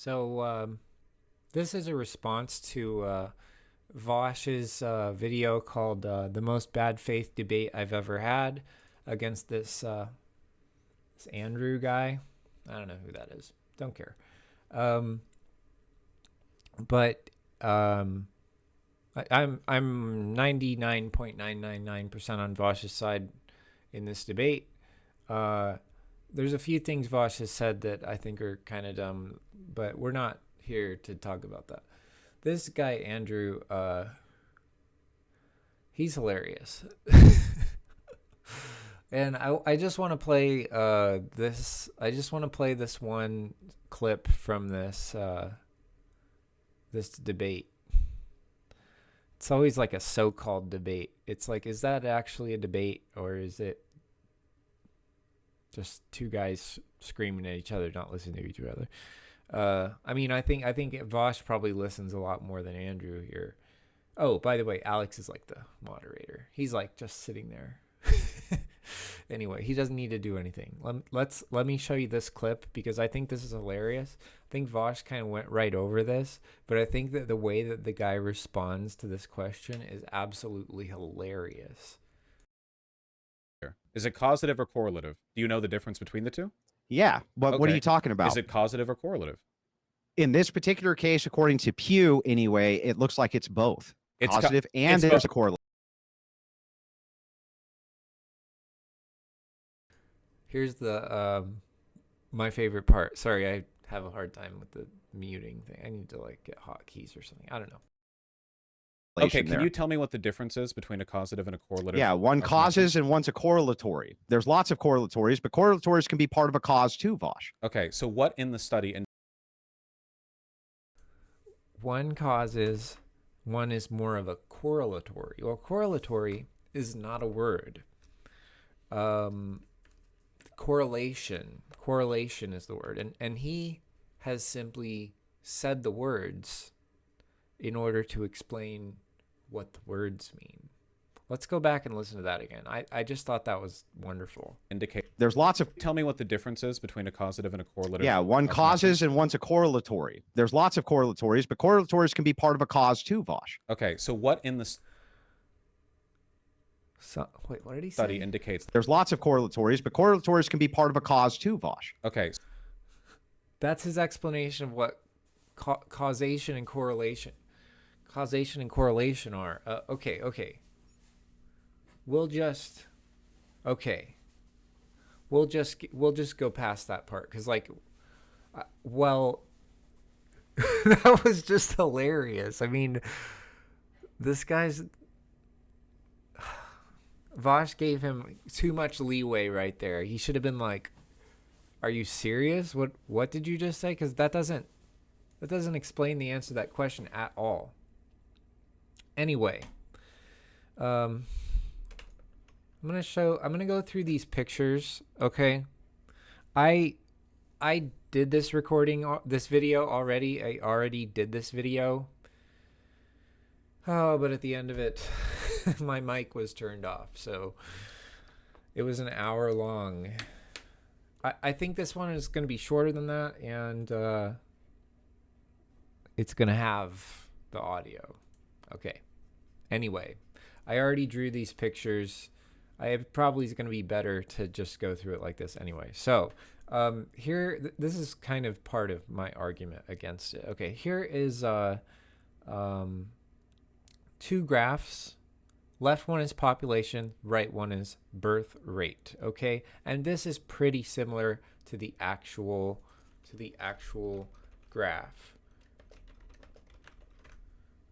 So this is a response to Vaush's video called "The Most Bad Faith Debate I've Ever Had" against this Andrew guy. I don't know who that is. Don't care. But I'm 99.999% on Vaush's side in this debate. There's a few things Vaush has said that I think are kind of dumb, but we're not here to talk about that. This guy Andrew, he's hilarious. And I just want to play this. I just want to play this one clip from this this debate. It's always like a so-called debate. It's like, is that actually a debate, or is it just two guys screaming at each other, not listening to each other? I mean, I think Vaush probably listens a lot more than Andrew here. Oh, by the way, Alex is like the moderator. He's like just sitting there. Anyway, he doesn't need to do anything. Let me show you this clip because I think this is hilarious. I think Vaush kind of went right over this, but I think that the way that the guy responds to this question is absolutely hilarious. Is it causative or correlative? Do you know the difference between the two? Yeah. What are you talking about? Is it causative or correlative? In this particular case, according to Pew, anyway, it looks like it's both. It's causative and there's a correlative. Here's the my favorite part. Sorry, I have a hard time with the muting thing. I need to like get hotkeys or something. I don't know. Okay, can you tell me what the difference is between a causative and a correlative? Yeah, one causes and one's a correlatory. There's lots of correlatories, but correlatories can be part of a cause too, Vaush. Okay, so what in the study? One causes, one is more of a correlatory. Well, correlatory is not a word. Correlation is the word, and he has simply said the words in order to explain what the words mean. Let's go back and listen to that again. I just thought that was wonderful. There's lots of... Tell me what the difference is between a causative and a correlative. Yeah, one causes and one's a correlatory. There's lots of correlatories, but correlatories can be part of a cause too, Vaush. Okay, so what in the wait, what did he say? Study indicates there's lots of correlatories, but correlatories can be part of a cause too, Vaush. Okay. That's his explanation of what causation and correlation are. Okay. We'll just go past that part because well, that was just hilarious. I mean, this guy's Vaush gave him too much leeway right there. He should have been like, "Are you serious? What did you just say?" Because that doesn't explain the answer to that question at all. Anyway, I'm gonna go through these pictures. Okay, I did this video already. I already did this video. Oh, but at the end of it, my mic was turned off, so it was an hour long. I think this one is going to be shorter than that, and it's going to have the audio. Okay. Anyway, I already drew these pictures. Probably is going to be better to just go through it like this anyway. So here, this is kind of part of my argument against it. Okay, here is two graphs. Left one is population, right one is birth rate, okay? And this is pretty similar to the actual graph.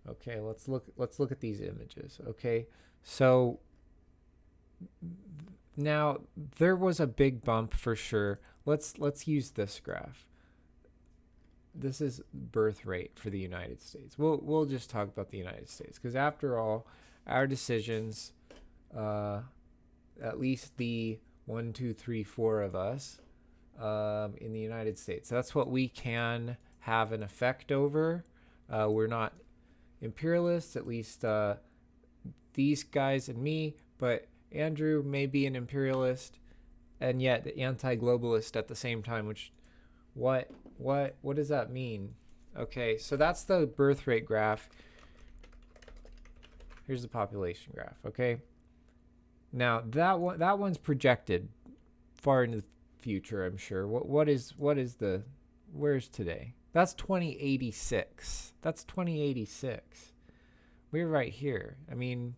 Okay, let's look at these images, okay? So now there was a big bump for sure. Let's use this graph. This is birth rate for the United States. We'll just talk about the United States because after all, our decisions, at least the 1, 2, 3, 4 of us in the United States, that's what we can have an effect over. We're not imperialists, at least these guys and me, but Andrew may be an imperialist and yet anti-globalist at the same time, which what What does that mean? Okay, so that's the birth rate graph. Here's the population graph, okay? Now, that one's projected far into the future, I'm sure. Where's today? That's 2086. That's 2086. We're right here. I mean,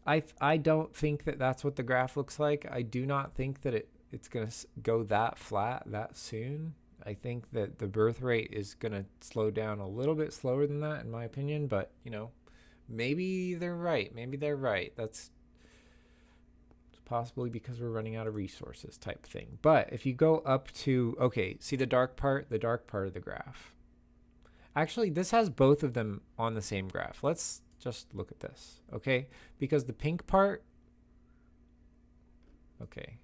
I don't think that that's what the graph looks like. I do not think that it's going to go that flat that soon. I think that the birth rate is going to slow down a little bit slower than that, in my opinion. But, maybe they're right. That's possibly because we're running out of resources type thing. But if you go up to, okay, see the dark part of the graph. Actually, this has both of them on the same graph. Let's just look at this, okay? Because the pink part, okay.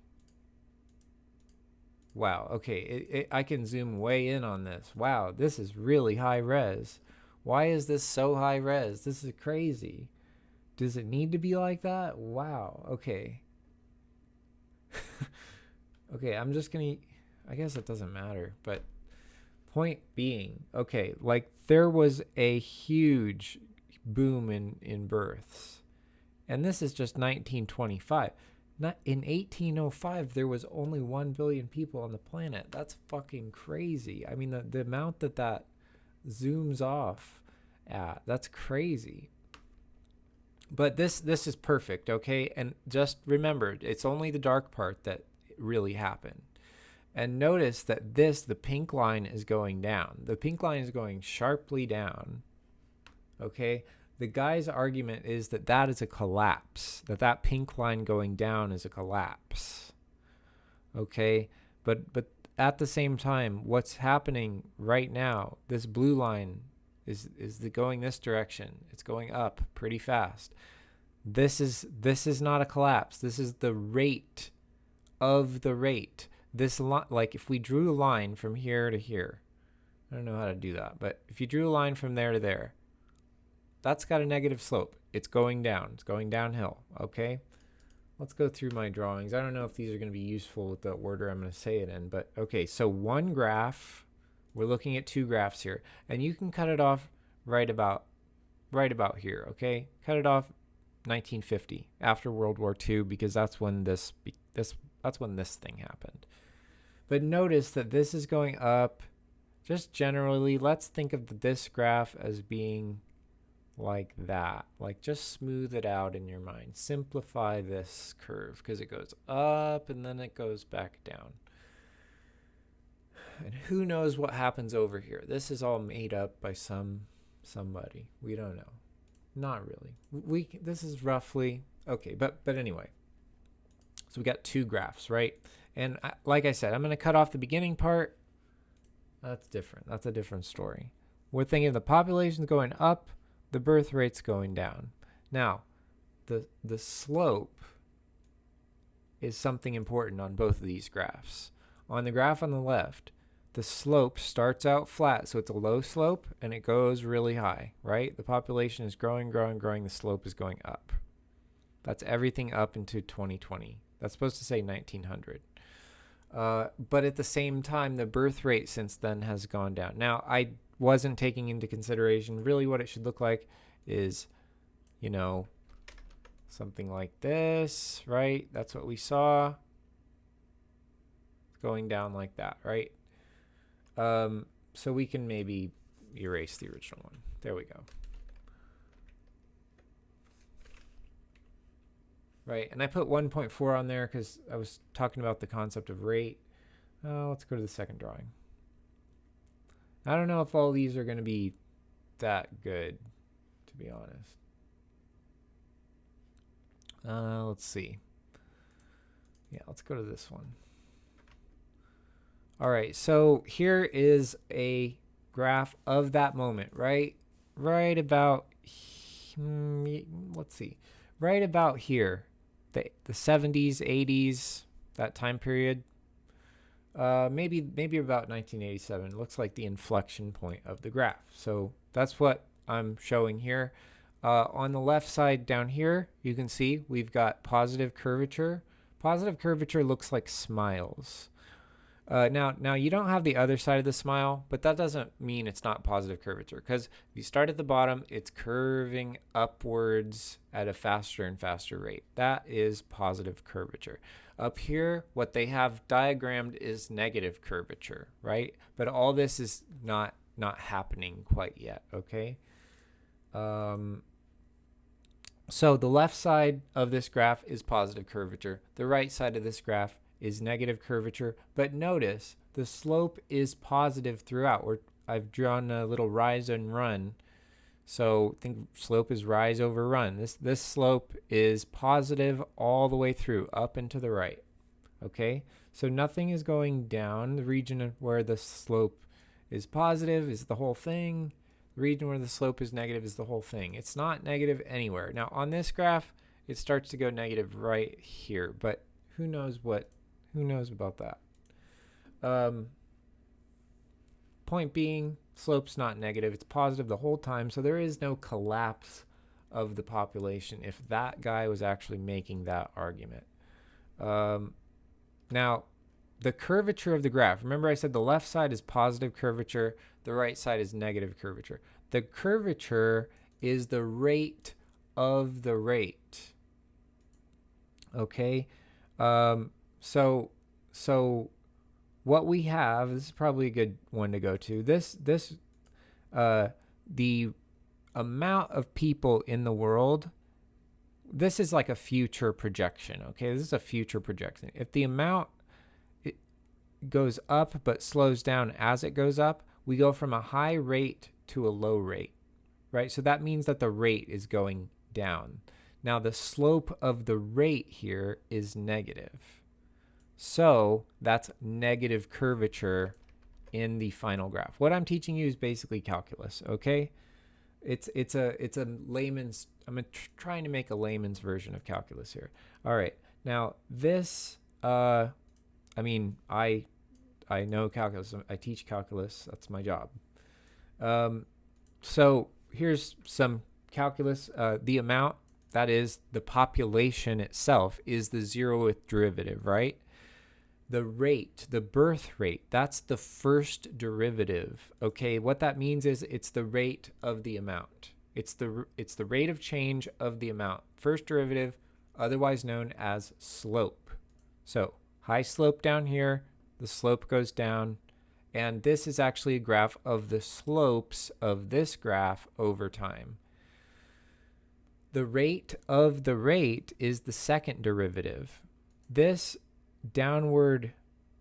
Wow, okay, I can zoom way in on this. Wow, this is really high res. Why is this so high res? This is crazy. Does it need to be like that? Wow, okay. Okay, I'm just gonna, I guess it doesn't matter, but point being, okay, like there was a huge boom in births, and this is just 1925. Not in 1805, there was only 1 billion people on the planet. That's fucking crazy. I mean, the amount that zooms off at, that's crazy. But this is perfect, okay? And just remember, it's only the dark part that really happened. And notice that the pink line is going down. The pink line is going sharply down, okay? The guy's argument is that is a collapse, that pink line going down is a collapse, okay? But at the same time, what's happening right now, this blue line is going this direction. It's going up pretty fast. This is not a collapse. This is the rate of the rate. This like if we drew a line from here to here, I don't know how to do that, but if you drew a line from there to there, that's got a negative slope. It's going down. It's going downhill. Okay. Let's go through my drawings. I don't know if these are going to be useful with the order I'm going to say it in, but okay. So one graph, we're looking at two graphs here, and you can cut it off right about here. Okay. Cut it off 1950 after World War II, because that's when this thing happened. But notice that this is going up. Just generally, let's think of this graph as being like that. Like, just smooth it out in your mind. Simplify this curve, because it goes up and then it goes back down. And who knows what happens over here? This is all made up by somebody. We don't know. Not really. This is roughly okay, but anyway. So we got two graphs, right? And like I said, I'm going to cut off the beginning part. That's different. That's a different story. We're thinking the population's going up, the birth rate's going down. Now, the slope is something important on both of these graphs. On the graph on the left, the slope starts out flat, so it's a low slope, and it goes really high, right? The population is growing, the slope is going up. That's everything up into 2020. That's supposed to say 1900. But at the same time, the birth rate since then has gone down. Now, I wasn't taking into consideration really what it should look like is, something like this, right? That's what we saw. It's going down like that, right? So we can maybe erase the original one. There we go. Right, and I put 1.4 on there because I was talking about the concept of rate. Let's go to the second drawing. I don't know if all these are going to be that good, to be honest. Let's see. Yeah, let's go to this one. All right, so here is a graph of that moment, right? Right about, let's see, right about here. The 70s, 80s, that time period, maybe about 1987. Looks like the inflection point of the graph. So that's what I'm showing here. On the left side down here, you can see we've got positive curvature. Positive curvature looks like smiles. Now you don't have the other side of the smile, but that doesn't mean it's not positive curvature, because if you start at the bottom, it's curving upwards at a faster and faster rate. That is positive curvature. Up here, what they have diagrammed is negative curvature, right? But all this is not happening quite yet, okay? So the left side of this graph is positive curvature. The right side of this graph is negative curvature, but notice the slope is positive throughout. I've drawn a little rise and run. So think slope is rise over run. This slope is positive all the way through, up and to the right. Okay, so nothing is going down. The region where the slope is positive is the whole thing. The region where the slope is negative is the whole thing. It's not negative anywhere. Now on this graph, it starts to go negative right here, but who knows about that? Point being, slope's not negative. It's positive the whole time, so there is no collapse of the population if that guy was actually making that argument. Now, the curvature of the graph. Remember I said the left side is positive curvature, the right side is negative curvature. The curvature is the rate of the rate. Okay? So what we have, this is probably a good one to go to. The amount of people in the world, this is like a future projection, okay? This is a future projection. If the amount goes up but slows down as it goes up, we go from a high rate to a low rate, right? So that means that the rate is going down. Now the slope of the rate here is negative. So that's negative curvature in the final graph. What I'm teaching you is basically calculus, okay? It's a layman's, I'm trying to make a layman's version of calculus here. All right, now this, I know calculus, I teach calculus, that's my job. So here's some calculus. The amount, that is the population itself, is the zeroth derivative, right? The rate, the birth rate, that's the first derivative. Okay, what that means is it's the rate of the amount. It's the rate of change of the amount. First derivative, otherwise known as slope. So high slope down here, the slope goes down, and this is actually a graph of the slopes of this graph over time. The rate of the rate is the second derivative. This downward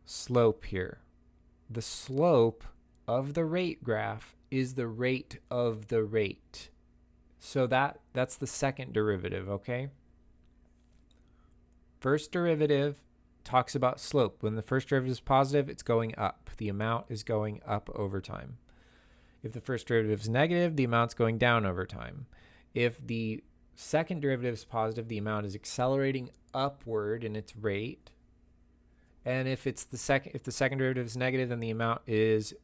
slope here, the slope of the rate graph is the rate of the rate. So that's the second derivative, okay? First derivative talks about slope. When the first derivative is positive, it's going up. The amount is going up over time. If the first derivative is negative, the amount's going down over time. If the second derivative is positive, the amount is accelerating upward in its rate. And if the second derivative is negative, then the amount is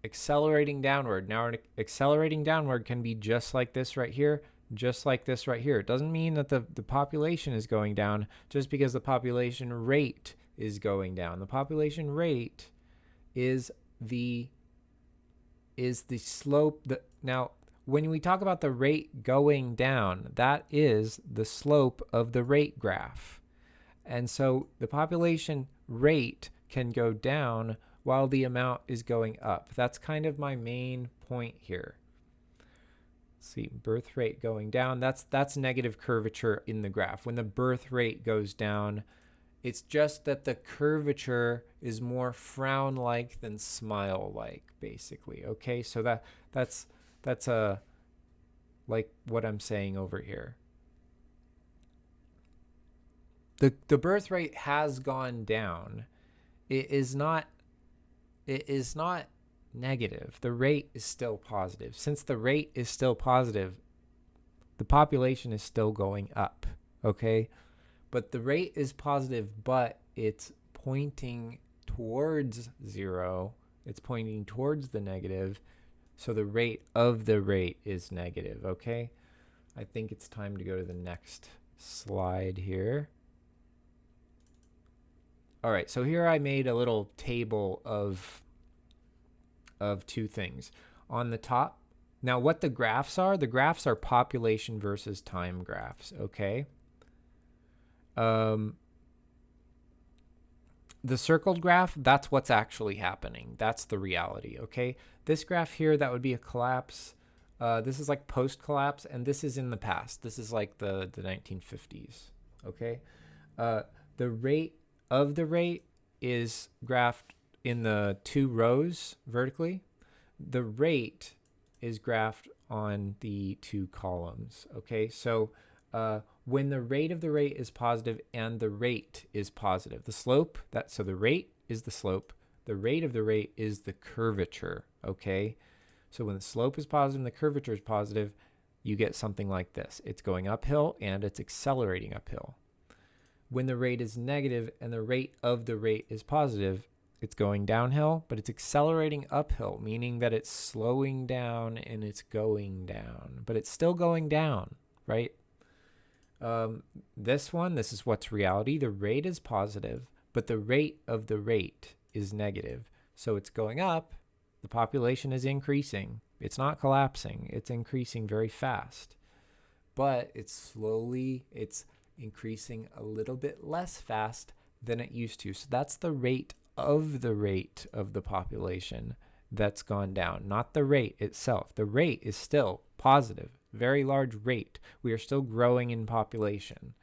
accelerating downward. Now, an accelerating downward can be just like this right here, just like this right here. It doesn't mean that the population is going down just because the population rate is going down. The population rate is the slope. Now, when we talk about the rate going down, that is the slope of the rate graph. And so the population rate can go down while the amount is going up. That's kind of my main point here. Let's see, birth rate going down, that's negative curvature in the graph. When the birth rate goes down, it's just that the curvature is more frown-like than smile-like, basically. Okay, so that's like what I'm saying over here. The birth rate has gone down. It is not negative. The rate is still positive. Since the rate is still positive, the population is still going up, okay? But the rate is positive, but it's pointing towards zero. It's pointing towards the negative. So the rate of the rate is negative, okay? I think it's time to go to the next slide here. All right, so here I made a little table of two things. On the top, now what the graphs are population versus time graphs, okay? The circled graph, that's what's actually happening. That's the reality, okay? This graph here, that would be a collapse. This is like post-collapse, and this is in the past. This is like the 1950s, okay? The rate of the rate is graphed in the 2 rows vertically. The rate is graphed on the 2 columns, okay? So when the rate of the rate is positive and the rate is positive, the slope, so the rate is the slope, the rate of the rate is the curvature, okay? So when the slope is positive and the curvature is positive, you get something like this. It's going uphill and it's accelerating uphill. When the rate is negative and the rate of the rate is positive, it's going downhill, but it's accelerating uphill, meaning that it's slowing down and it's going down, but it's still going down, right? This is what's reality. The rate is positive, but the rate of the rate is negative. So it's going up. The population is increasing. It's not collapsing. It's increasing very fast, but it's increasing a little bit less fast than it used to. So that's the rate of the population that's gone down, not the rate itself. The rate is still positive, very large rate. We are still growing in population.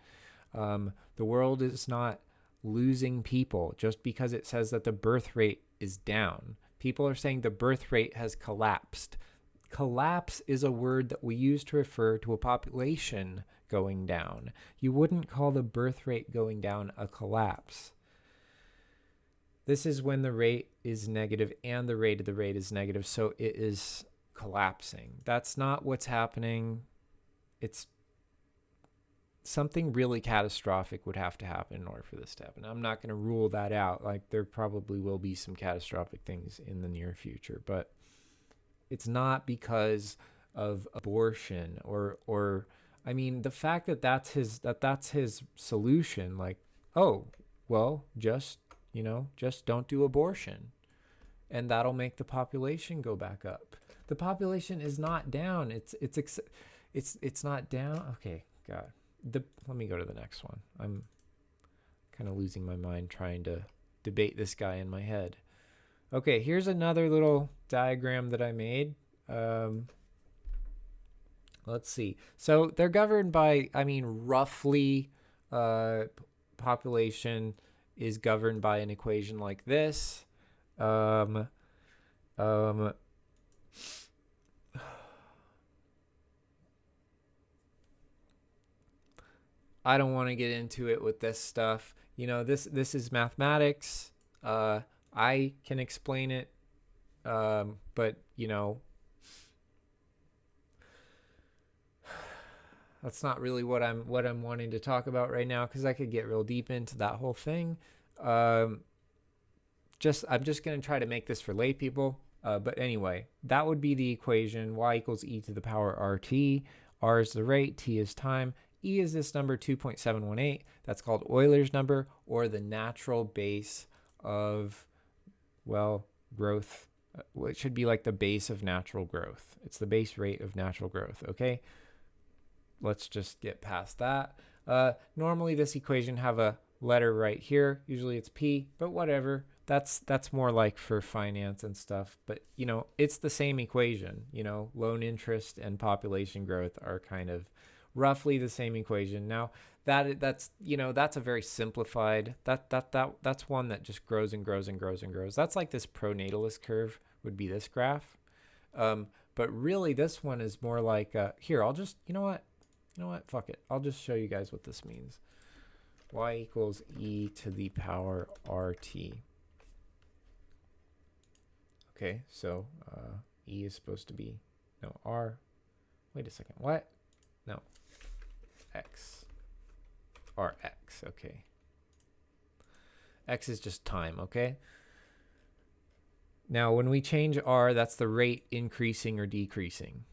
The world is not losing people just because it says that the birth rate is down. People are saying the birth rate has collapsed. Collapse is a word that we use to refer to a population going down. You wouldn't call the birth rate going down a collapse. This is when the rate is negative and the rate of the rate is negative, so it is collapsing. That's not what's happening. It's something really catastrophic would have to happen in order for this to happen. I'm not going to rule that out. Like, there probably will be some catastrophic things in the near future, but it's not because of abortion or I mean, the fact that that's his solution, like, oh, well, just don't do abortion and that'll make the population go back up. The population is not down. It's not down. Okay, God. Let me go to the next one. I'm kind of losing my mind trying to debate this guy in my head. Okay, here's another little diagram that I made. Let's see. So they're governed by, roughly, population is governed by an equation like this. I don't want to get into it with this stuff. This is mathematics. I can explain it, but that's not really what I'm wanting to talk about right now, because I could get real deep into that whole thing. I'm just going to try to make this for lay people. But anyway, that would be the equation: y equals e to the power RT. R is the rate, t is time. E is this number 2.718. That's called Euler's number, or the natural base of, growth. It should be like the base of natural growth. It's the base rate of natural growth, okay? Let's just get past that. Normally this equation have a letter right here. Usually it's P, but whatever. That's more like for finance and stuff. But, it's the same equation. Loan interest and population growth are kind of roughly the same equation. Now that's a very simplified, that's one that just grows and grows and grows and grows. That's like this pro-natalist curve would be this graph. But really this one is more like, here, I'll just, you know what, fuck it. I'll just show you guys what this means. Y equals e to the power RT. Okay, so e is supposed to be, no, R. Wait a second, what? No, x. Rx, okay. X is just time, okay? Now, when we change R, that's the rate increasing or decreasing.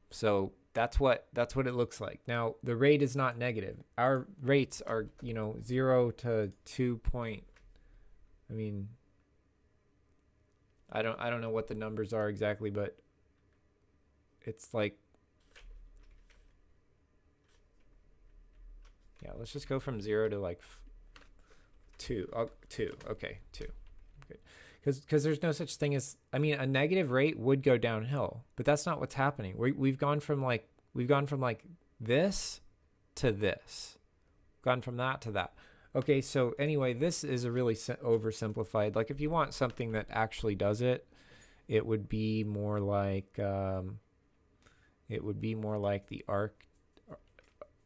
So that's what it looks like. Now, the rate is not negative. Our rates are, 0 to 2 point. I mean, I don't know what the numbers are exactly, but it's like, yeah, let's just go from 0 to like 2. 2. Okay, 2. Good. Because there's no such thing as, I mean, a negative rate would go downhill, but that's not what's happening. We've gone from like this to this, gone from that to that. Okay, so anyway, this is a really oversimplified. Like, if you want something that actually does it, it would be more like the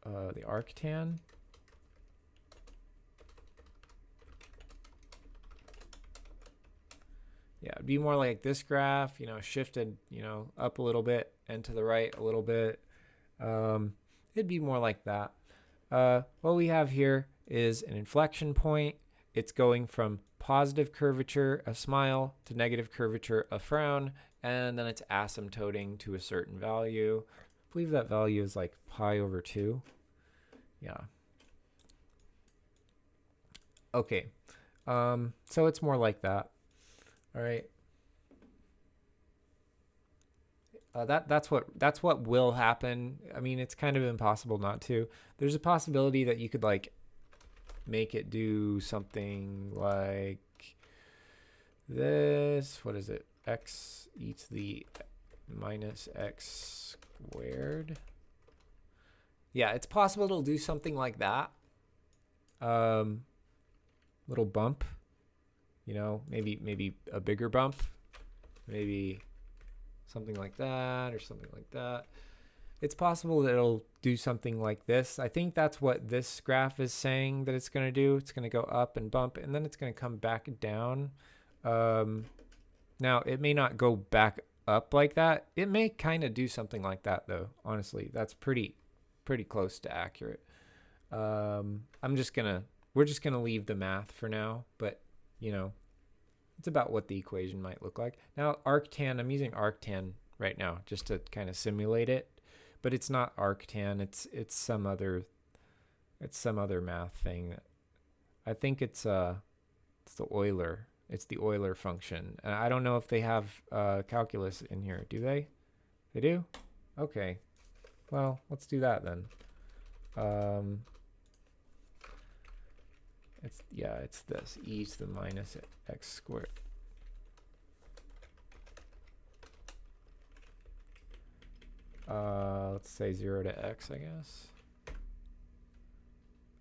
arctan. Yeah, it'd be more like this graph, shifted, up a little bit and to the right a little bit. It'd be more like that. What we have here is an inflection point. It's going from positive curvature, a smile, to negative curvature, a frown, and then it's asymptoting to a certain value. I believe that value is like pi over 2. Yeah. Okay. So it's more like that. All right. That's what will happen. I mean, it's kind of impossible not to. There's a possibility that you could like make it do something like this. What is it? X e to the minus x squared. Yeah, it's possible it'll do something like that. Little bump. Maybe a bigger bump, maybe something like that or something like that. It's possible that it'll do something like this. I think that's what this graph is saying that it's going to do. It's going to go up and bump, and then it's going to come back down. Now, it may not go back up like that. It may kind of do something like that, though. Honestly, that's pretty close to accurate. We're just gonna leave the math for now, but it's about what the equation might look like. Now, arctan, I'm using arctan right now just to kind of simulate it, but it's not arctan. It's some other math thing. I think it's the Euler. It's the Euler function. And I don't know if they have calculus in here. Do they? They do? Okay. Well, let's do that then. It's this, e to the minus x squared. Let's say 0 to x, I guess.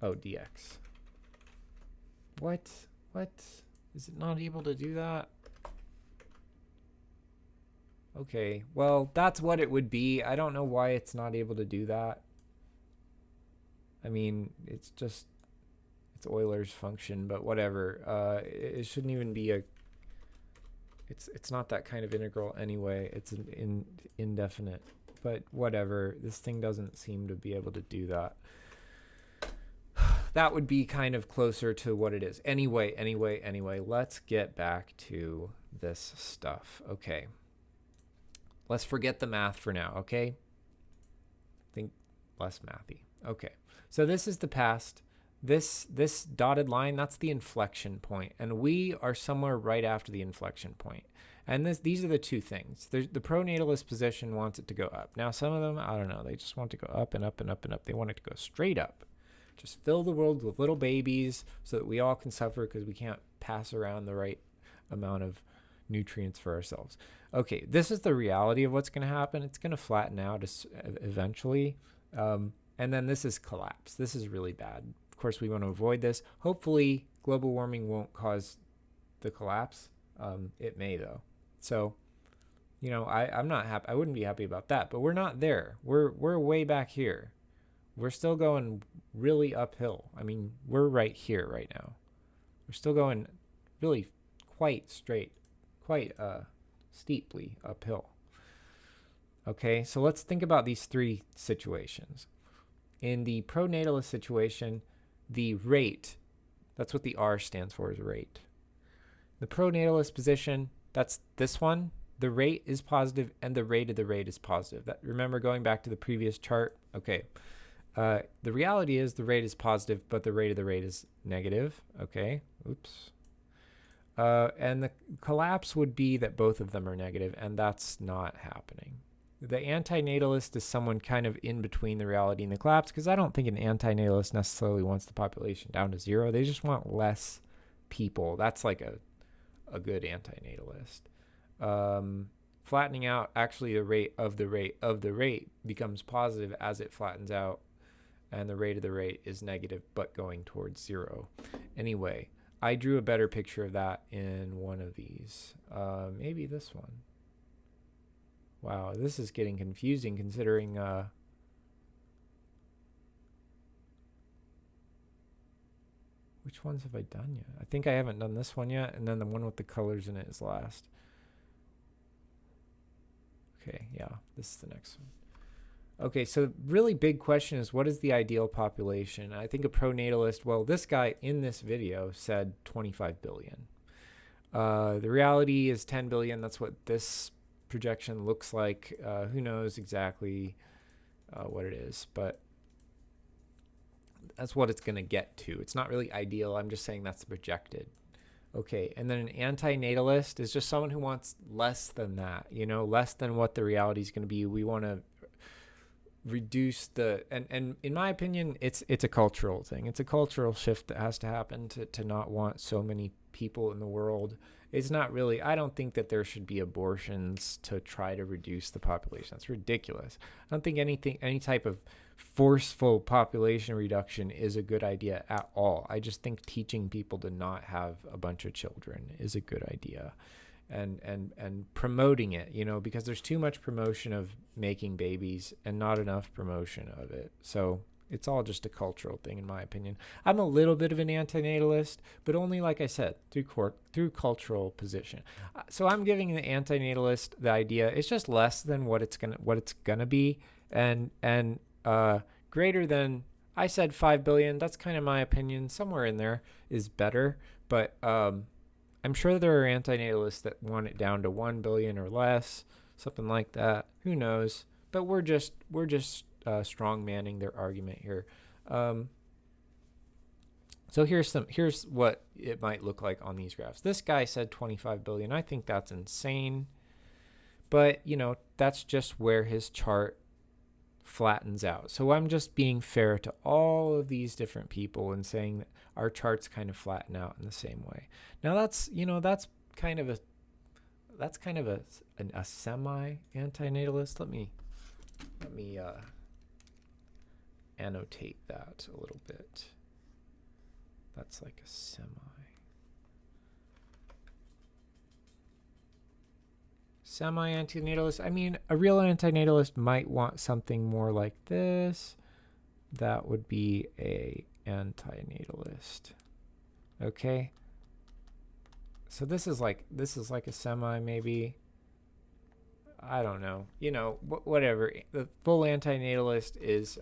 Oh, dx. What? Is it not able to do that? Okay, well, that's what it would be. I don't know why it's not able to do that. I mean, it's Euler's function, but whatever. It shouldn't even be it's not that kind of integral anyway. It's an indefinite, but whatever. This thing doesn't seem to be able to do that. That would be kind of closer to what it is. Anyway, let's get back to this stuff. Okay. Let's forget the math for now, okay? Think less mathy. Okay. So this is the past. This dotted line, that's the inflection point, and we are somewhere right after the inflection point. And these are the two things. The pro-natalist position wants it to go up. Now, some of them, I don't know, they just want to go up and up and up and up. They want it to go straight up. Just fill the world with little babies so that we all can suffer because we can't pass around the right amount of nutrients for ourselves. Okay, this is the reality of what's going to happen. It's going to flatten out eventually. And then this is collapse. This is really bad. Of course, we want to avoid this. Hopefully, global warming won't cause the collapse. It may, though. So, I'm not happy. I wouldn't be happy about that. But we're not there. We're way back here. We're still going really uphill. I mean, we're right here right now. We're still going really quite straight, quite steeply uphill. Okay, so let's think about these three situations. In the pro-natalist situation, the rate, that's what the R stands for, is rate. The pro-natalist position, that's this one the rate is positive and the rate of the rate is positive. That, remember going back to the previous chart? Okay. The reality is the rate is positive, but the rate of the rate is negative. Okay. Oops. And the collapse would be that both of them are negative, and that's not happening. The antinatalist is someone kind of in between the reality and the collapse, because I don't think an antinatalist necessarily wants the population down to 0. They just want less people. That's like a good antinatalist. Flattening out, actually the rate of the rate becomes positive as it flattens out, and the rate of the rate is negative but going towards 0. Anyway, I drew a better picture of that in one of these. Maybe this one. Wow, this is getting confusing considering which ones have I done yet? I think I haven't done this one yet, and then the one with the colors in it is last. Okay, yeah, this is the next one. Okay, so really big question is, what is the ideal population? I think a pro-natalist, well, this guy in this video said 25 billion. The reality is 10 billion. That's what this projection looks like. Who knows exactly what it is, but that's what it's going to get to. It's not really ideal. I'm just saying that's projected. Okay, and then an antinatalist is just someone who wants less than that, you know, less than what the reality is going to be. We want to reduce the, and in my opinion, it's a cultural thing. It's a cultural shift that has to happen to not want so many people in the world. It's not really, I don't think that there should be abortions to try to reduce the population. That's ridiculous. I don't think any type of forceful population reduction is a good idea at all. I just think teaching people to not have a bunch of children is a good idea. And promoting it, you know, because there's too much promotion of making babies and not enough promotion of it. So it's all just a cultural thing, in my opinion. I'm a little bit of an antinatalist, but only, like I said, through cultural position. So I'm giving the antinatalist the idea it's just less than what it's gonna be, and greater than, I said 5 billion. That's kind of my opinion. Somewhere in there is better, but I'm sure there are antinatalists that want it down to 1 billion or less, something like that. Who knows? But we're just strong manning their argument here. So here's what it might look like on these graphs. This guy said 25 billion. I think that's insane. But, you know, that's just where his chart flattens out. So I'm just being fair to all of these different people and saying that our charts kind of flatten out in the same way. Now that's kind of a semi-antinatalist. Let me annotate that a little bit. That's like a semi-antinatalist. I mean, a real antinatalist might want something more like this. That would be a antinatalist. Okay. So this is like a semi, maybe. I don't know. You know, whatever. The full antinatalist is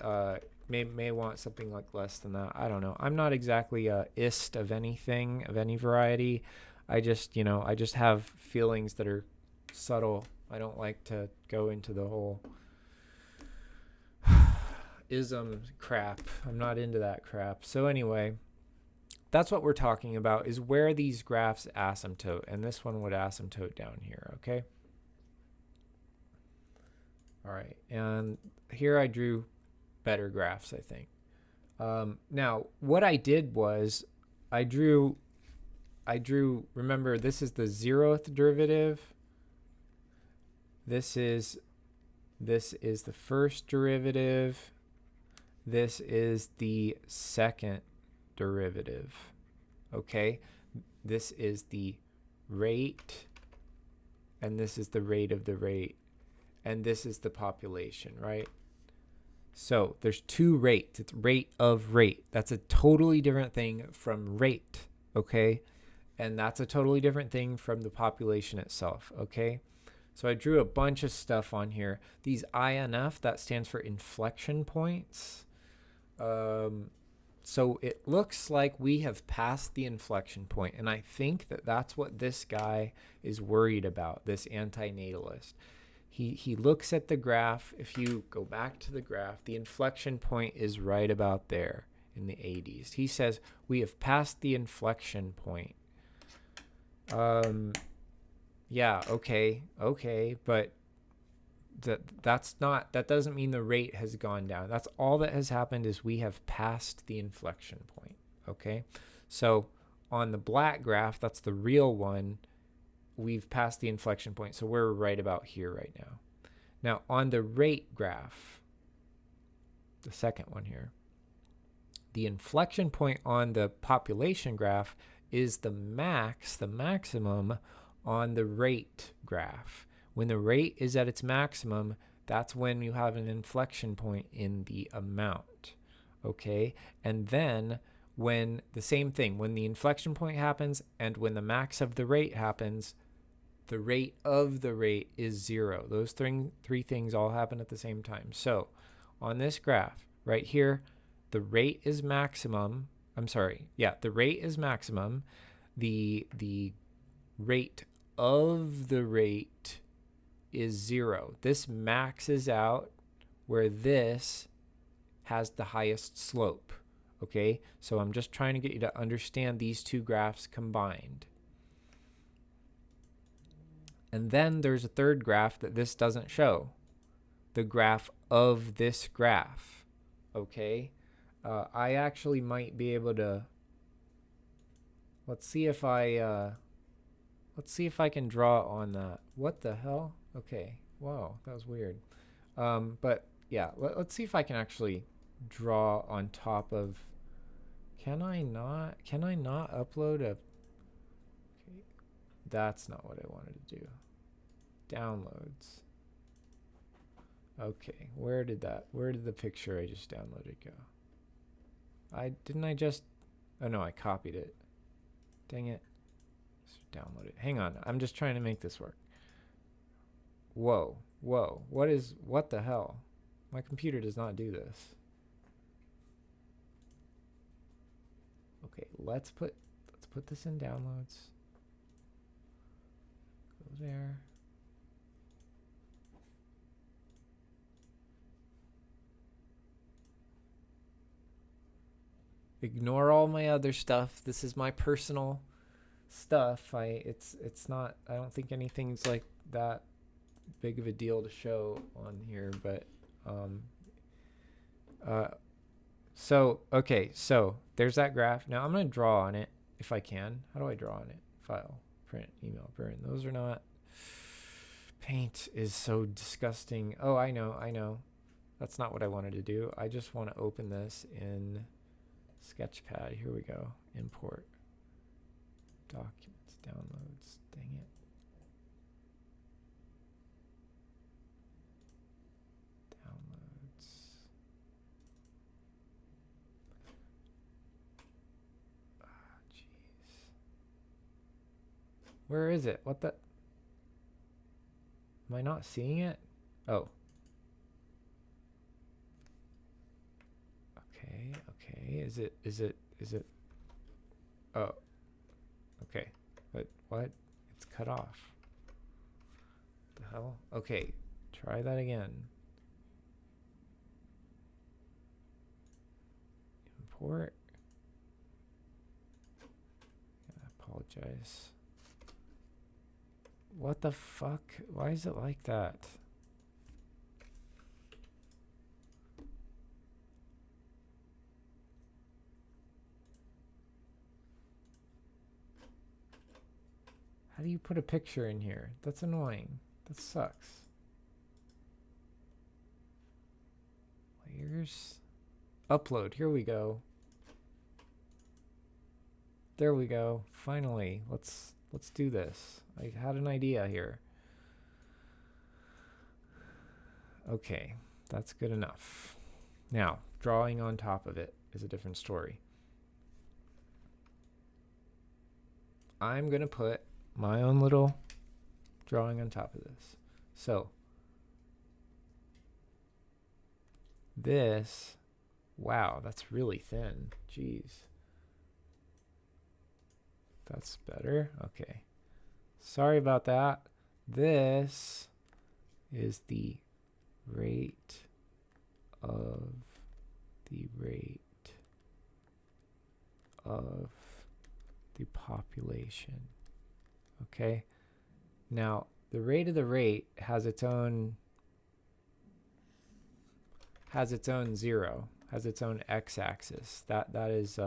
may want something like less than that. I don't know. I'm not exactly a ist of anything, of any variety. I just have feelings that are subtle. I don't like to go into the whole ism crap. I'm not into that crap. So anyway, that's what we're talking about, is where these graphs asymptote, and this one would asymptote down here. Okay. All right, and here I drew better graphs, I think. Now, what I did was I drew, remember, this is the 0th derivative. This is the first derivative. This is the second derivative. Okay? This is the rate, and this is the rate of the rate, and this is the population, right? So there's two rates. It's rate of rate. That's a totally different thing from rate, okay? And that's a totally different thing from the population itself, okay? So I drew a bunch of stuff on here. These INF, that stands for inflection points. So it looks like we have passed the inflection point, and I think that that's what this guy is worried about, this anti-natalist. He looks at the graph. If you go back to the graph, the inflection point is right about there in the 80s. He says we have passed the inflection point. Yeah, okay, but that doesn't mean the rate has gone down. That's all that has happened is we have passed the inflection point. Okay, so on the black graph, that's the real one, we've passed the inflection point, so we're right about here right now. Now on the rate graph, the second one here, the inflection point on the population graph is the maximum on the rate graph. When the rate is at its maximum, that's when you have an inflection point in the amount. Okay? And then when the same thing, when the inflection point happens and when the max of the rate happens, the rate of the rate is 0. Those three things all happen at the same time. So on this graph right here, the rate is maximum. The rate is maximum. The rate of the rate is 0. This maxes out where this has the highest slope. Okay, so I'm just trying to get you to understand these two graphs combined. And then there's a third graph that this doesn't show, the graph of this graph. Okay, I actually might be able to. Let's see if I can draw on that. What the hell? Okay. Wow, that was weird. But yeah, let's see if I can actually draw on top of. Can I not upload a? Okay, that's not what I wanted to do. Downloads. Okay, where did the picture I just downloaded go? Oh no, I copied it. Dang it. Download it. Hang on, I'm just trying to make this work. Whoa, what the hell? My computer does not do this. Okay, let's put this in downloads. Go there. Ignore all my other stuff. This is my personal stuff. It's not, I don't think anything's like that big of a deal to show on here, but so there's that graph. Now I'm going to draw on it if I can. How do I draw on it? File, print, email, burn. Those are not. Paint is so disgusting. Oh, I know. That's not what I wanted to do. I just want to open this in Sketchpad. Here we go. Import. Documents, downloads. Dang it. Downloads. Ah, jeez. Where is it? What the? Am I not seeing it? Oh. Okay. Is it? Oh. Okay. But what? It's cut off. What the hell? Okay. Try that again. Import. I apologize. What the fuck? Why is it like that? How do you put a picture in here? That's annoying. That sucks. Layers. Upload. Here we go. There we go. Finally. Let's do this. I had an idea here. Okay, that's good enough. Now, drawing on top of it is a different story. I'm going to put my own little drawing on top of this. So, this Wow, that's really thin. Jeez. That's better. Okay. Sorry about that. This is the rate of the population. Okay. Now, the rate of the rate has its own zero, has its own x-axis. That is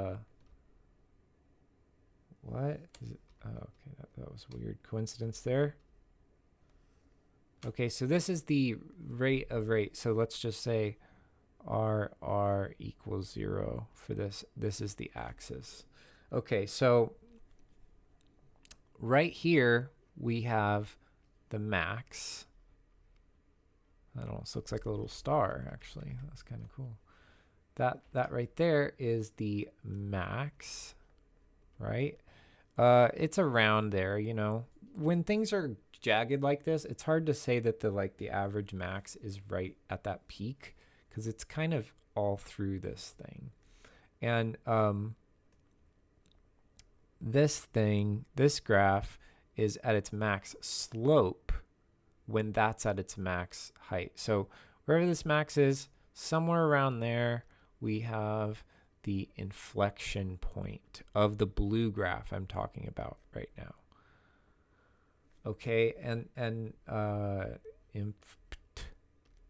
what is it? Oh, okay, that was a weird coincidence there. Okay, so this is the rate of rate. So let's just say r equals 0 for this. This is the axis. Okay, so right here we have the max. That almost looks like a little star, actually. That's kind of cool. That right there is the max, right? It's around there, you know. When things are jagged like this, it's hard to say that the average max is right at that peak, because it's kind of all through this thing. And this graph is at its max slope when that's at its max height. So wherever this max is, somewhere around there, we have the inflection point of the blue graph I'm talking about right now. Okay,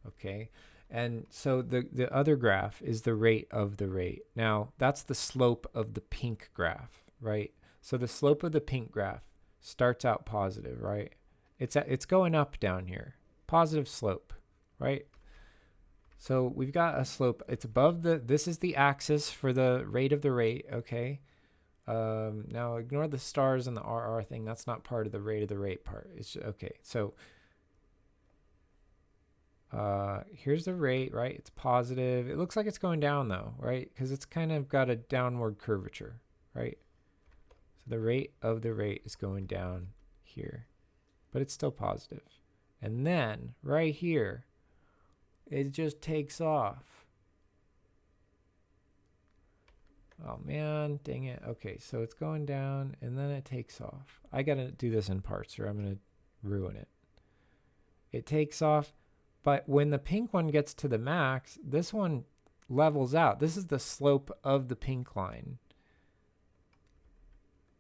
okay, and so the other graph is the rate of the rate. Now that's the slope of the pink graph, right? So the slope of the pink graph starts out positive, right? It's going up down here, positive slope, right? So we've got a slope. It's above this is the axis for the rate of the rate, okay? Now ignore the stars and the RR thing. That's not part of the rate of the rate part. It's okay. So here's the rate, right? It's positive. It looks like it's going down though, right? Because it's kind of got a downward curvature, right? So the rate of the rate is going down here, but it's still positive. And then right here, it just takes off. Oh man, dang it. Okay, so it's going down and then it takes off. I gotta do this in parts or I'm gonna ruin it. It takes off, but when the pink one gets to the max, this one levels out. This is the slope of the pink line.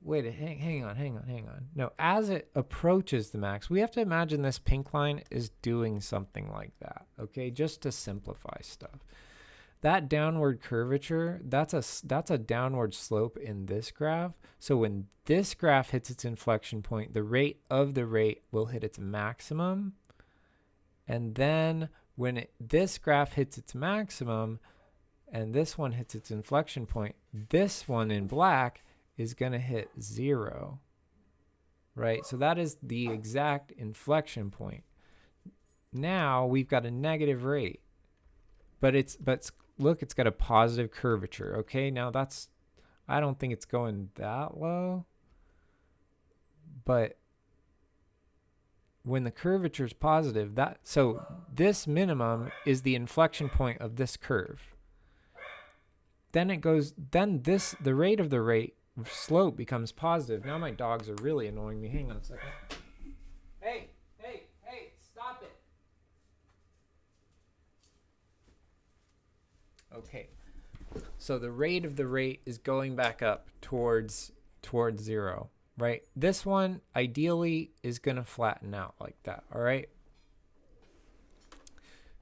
Wait, hang on. No, as it approaches the max, we have to imagine this pink line is doing something like that, okay? Just to simplify stuff. That downward curvature, that's a downward slope in this graph. So when this graph hits its inflection point, the rate of the rate will hit its maximum. And then when this graph hits its maximum and this one hits its inflection point, this one in black is going to hit 0, right? So that is the exact inflection point. Now we've got a negative rate, but look, it's got a positive curvature. Okay, now I don't think it's going that low, but when the curvature is positive, so this minimum is the inflection point of this curve. Then the rate of the rate slope becomes positive. Now my dogs are really annoying me. Hang on a second. Hey, stop it. Okay. So the rate of the rate is going back up towards 0, right? This one ideally is going to flatten out like that, all right?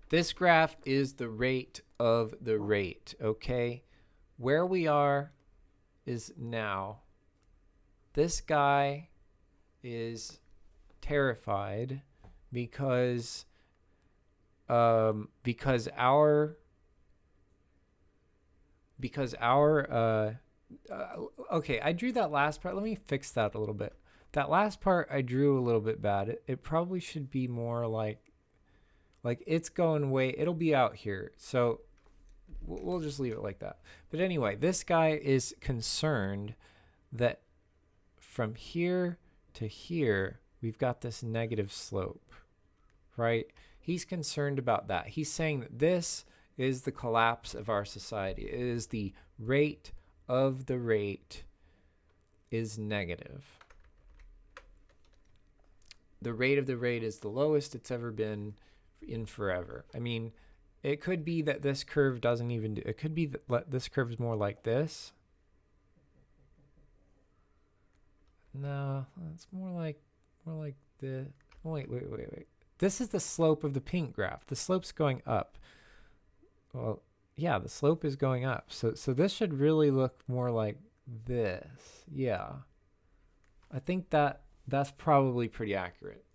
This graph is the rate of the rate, okay? Where we are is now. This guy is terrified because our okay, I drew that last part. Let me fix that a little bit. That last part I drew a little bit bad. It probably should be more like it's going way, it'll be out here. So we'll just leave it like that. But anyway, this guy is concerned that from here to here, we've got this negative slope, right? He's concerned about that. He's saying that this is the collapse of our society. It is the rate of the rate is negative. The rate of the rate is the lowest it's ever been in forever. I mean, it could be that this curve doesn't even do, it could be that this curve is more like this. No, it's more like the, wait. This is the slope of the pink graph. The slope's going up. Well, yeah, the slope is going up. So this should really look more like this. Yeah. I think that's probably pretty accurate.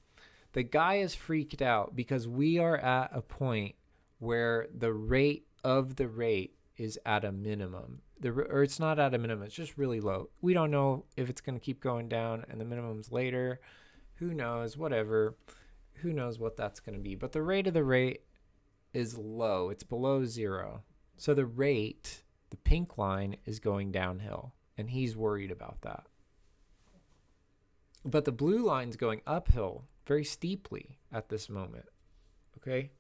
The guy is freaked out because we are at a point where the rate of the rate is at a minimum. Or it's not at a minimum, it's just really low. We don't know if it's going to keep going down and the minimum's later. Who knows? Whatever. Who knows what that's going to be. But the rate of the rate is low. It's below 0. So the rate, the pink line, is going downhill. And he's worried about that. But the blue line's going uphill very steeply at this moment. Okay?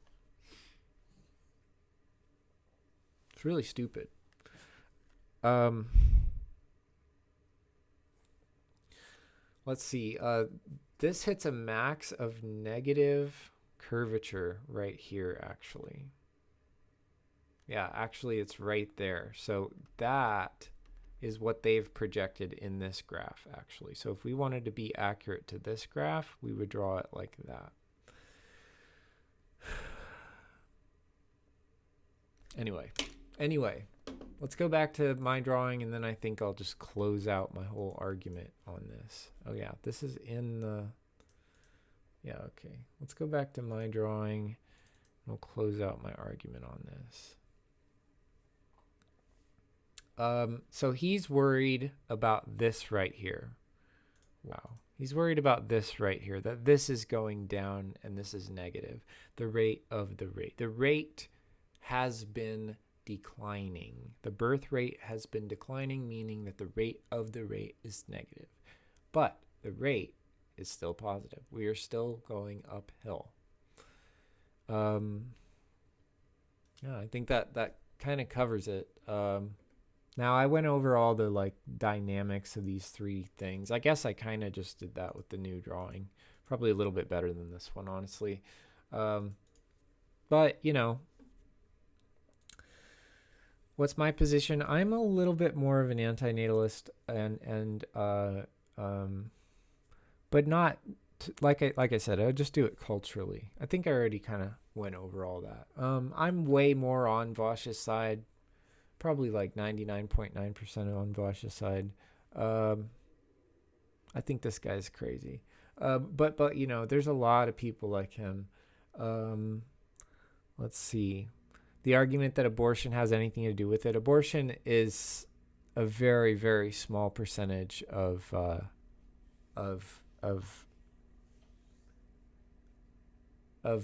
It's really stupid. Let's see. This hits a max of negative curvature right here, actually. Yeah, actually, it's right there. So that is what they've projected in this graph, actually. So if we wanted to be accurate to this graph, we would draw it like that. Anyway, let's go back to my drawing, and then I think I'll just close out my whole argument on this. Oh, yeah, this is in the... Yeah, okay. Let's go back to my drawing, and we'll close out my argument on this. So he's worried about this right here. Wow. He's worried about this right here, that this is going down and this is negative. The rate of the rate. The rate has been declining. The birth rate has been declining, meaning that the rate of the rate is negative. But the rate is still positive. We are still going uphill. Yeah, I think that kind of covers it. Now I went over all the like dynamics of these three things. I guess I kind of just did that with the new drawing. Probably a little bit better than this one, honestly. But you know, what's my position? I'm a little bit more of an anti-natalist, but not like I said. I would just do it culturally. I think I already kind of went over all that. I'm way more on Vaush's side. Probably like 99.9% on Vaush's side. I think this guy's crazy. But you know, there's a lot of people like him. Let's see. The argument that abortion has anything to do with it. Abortion is a very, very small percentage of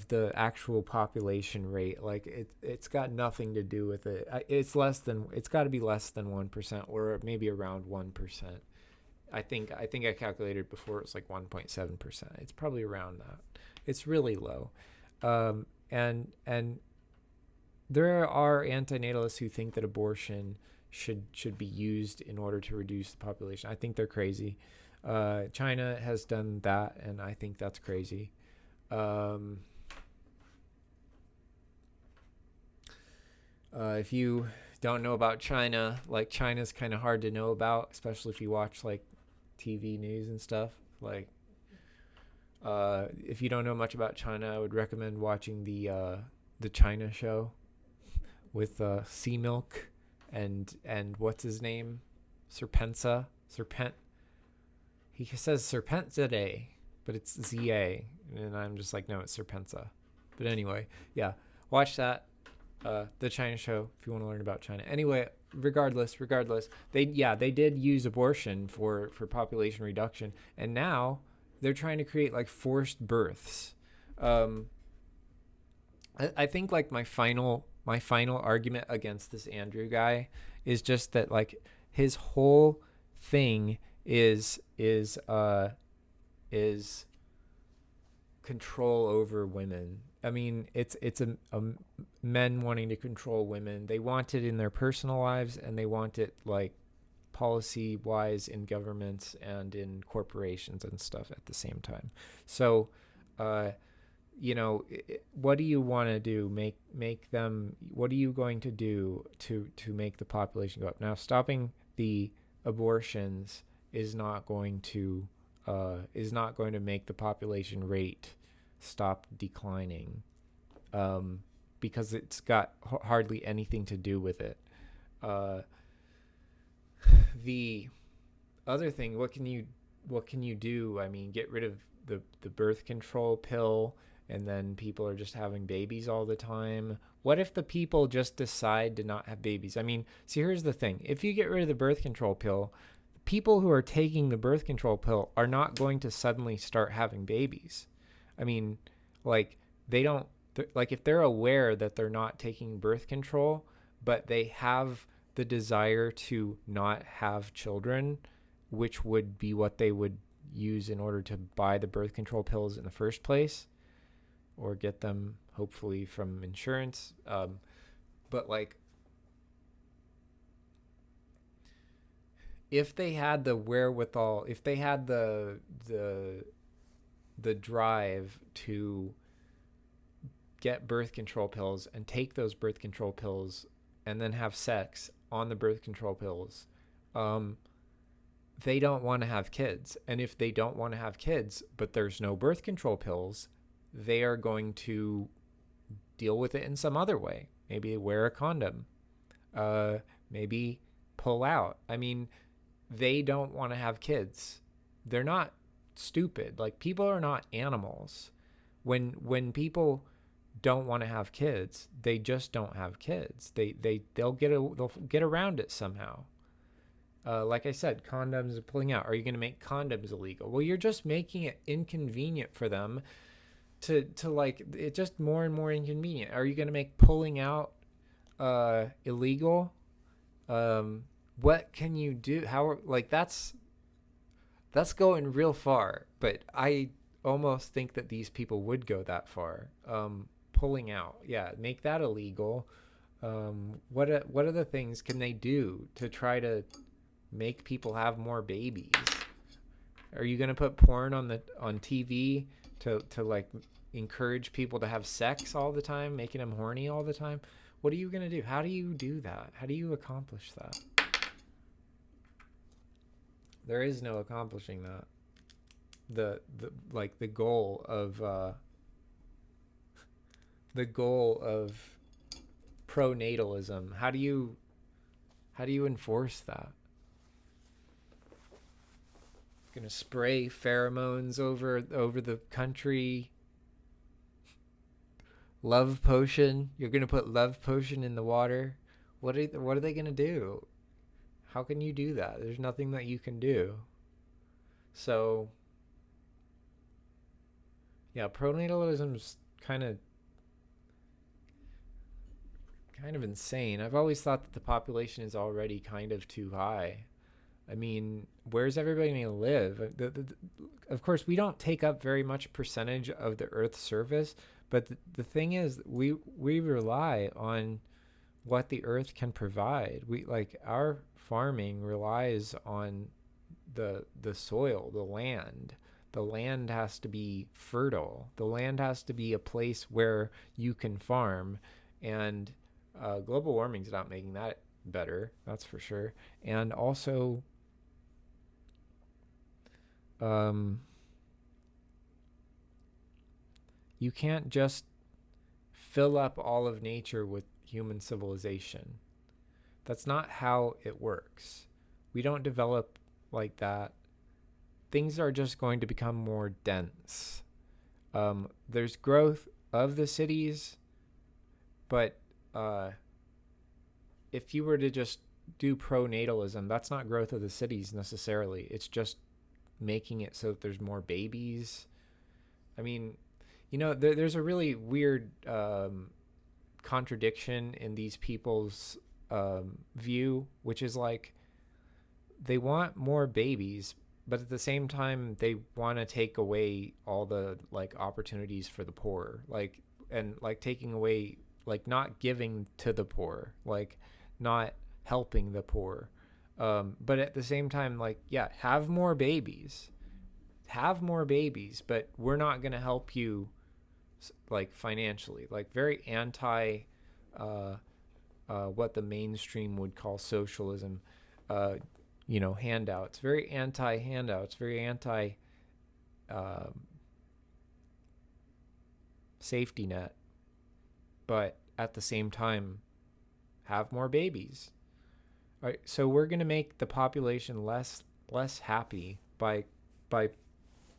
the actual population rate. Like it's got nothing to do with it. It's got to be less than 1%, or maybe around 1%. I think I calculated before, it was like 1.7%. It's probably around that. It's really low. And there are antinatalists who think that abortion should be used in order to reduce the population. I think they're crazy. China has done that, and I think that's crazy. If you don't know about China, like China's kind of hard to know about, especially if you watch like TV news and stuff. Like, if you don't know much about China, I would recommend watching the China show with Sea Milk and what's his name, Serpent. He says Serpentza, but it's ZA, and I'm just like, no, it's Serpenza. But anyway, yeah, watch that. The China show if you want to learn about China. Anyway, regardless, they did use abortion for population reduction, and now they're trying to create like forced births. I think like my final argument against this Andrew guy is just that like his whole thing is control over women. I mean, it's a men wanting to control women. They want it in their personal lives, and they want it like policy wise in governments and in corporations and stuff at the same time. So, what do you want to do? Make them. What are you going to do to make the population go up? Now, stopping the abortions is not going to make the population rate stop declining, because it's got hardly anything to do with it. The other thing, what can you do? I mean, get rid of the birth control pill, and then people are just having babies all the time. What if the people just decide to not have babies? I mean, see, here's the thing. If you get rid of the birth control pill, people who are taking the birth control pill are not going to suddenly start having babies. I mean, like, if they're aware that they're not taking birth control, but they have the desire to not have children, which would be what they would use in order to buy the birth control pills in the first place, or get them hopefully from insurance. But like, if they had the wherewithal, if they had the drive to get birth control pills and take those birth control pills and then have sex on the birth control pills, they don't want to have kids. And if they don't want to have kids, but there's no birth control pills, they are going to deal with it in some other way. Maybe wear a condom, maybe pull out. I mean, they don't want to have kids. They're not stupid. Like, people are not animals. When people don't want to have kids, they just don't have kids. They'll get around it somehow. Like I said, condoms are pulling out. Are you going to make condoms illegal? Well, you're just making it inconvenient for them to like, it just more and more inconvenient. Are you going to make pulling out illegal? What can you do? How, like, that's going real far, but I almost think that these people would go that far. Pulling out, yeah, make that illegal. What other things can they do to try to make people have more babies? Are you gonna put porn on TV to like encourage people to have sex all the time, making them horny all the time? What are you gonna do? How do you do that? How do you accomplish that? There is no accomplishing that. The goal of pro-natalism. How do you enforce that? Gonna spray pheromones over the country. Love potion. You're gonna put love potion in the water. What are they gonna do? How can you do that? There's nothing that you can do. So, yeah, pronatalism's kind of insane. I've always thought that the population is already kind of too high. I mean, where's everybody going to live? Of course, we don't take up very much percentage of the Earth's surface, but the thing is, we rely on what the Earth can provide. Our farming relies on the soil, the land. The land has to be fertile. The land has to be a place where you can farm, and global warming's not making that better, that's for sure. And also, you can't just fill up all of nature with human civilization. That's not how it works. We don't develop like that. Things are just going to become more dense. There's growth of the cities, but if you were to just do pro-natalism, that's not growth of the cities necessarily. It's just making it so that there's more babies. I mean, there's a really weird contradiction in these people's view, which is like, they want more babies, but at the same time, they want to take away all the like opportunities for the poor, like, and like taking away, like not giving to the poor, like not helping the poor. But at the same time, like, yeah, have more babies, but we're not going to help you like financially, like very anti what the mainstream would call socialism, handouts, very anti handouts, very anti safety net, but at the same time, have more babies. All right, so we're going to make the population less happy by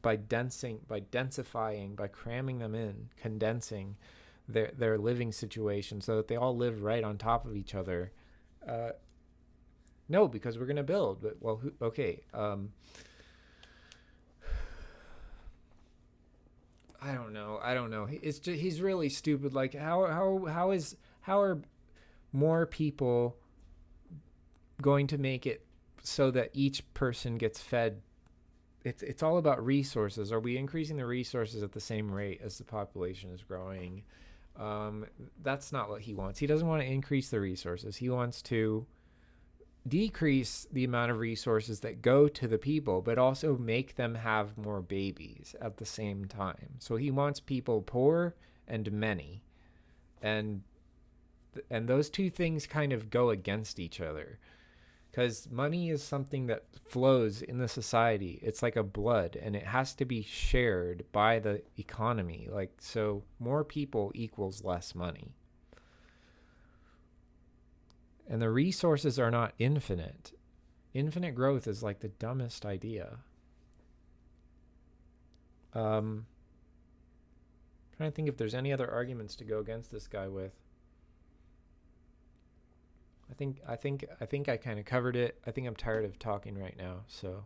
densifying, by cramming them in, condensing their living situation so that they all live right on top of each other. No, because we're going to build. But well, okay. I don't know. It's just, he's really stupid. Like how are more people going to make it so that each person gets fed? It's all about resources. Are we increasing the resources at the same rate as the population is growing? That's not what he wants. He doesn't want to increase the resources. He wants to decrease the amount of resources that go to the people, but also make them have more babies at the same time. So he wants people poor and many. And those two things kind of go against each other. Because money is something that flows in the society. It's like a blood, and it has to be shared by the economy. Like, so more people equals less money. And the resources are not infinite. Infinite growth is like the dumbest idea. Trying to think if there's any other arguments to go against this guy with. I think I kind of covered it. I think I'm tired of talking right now, so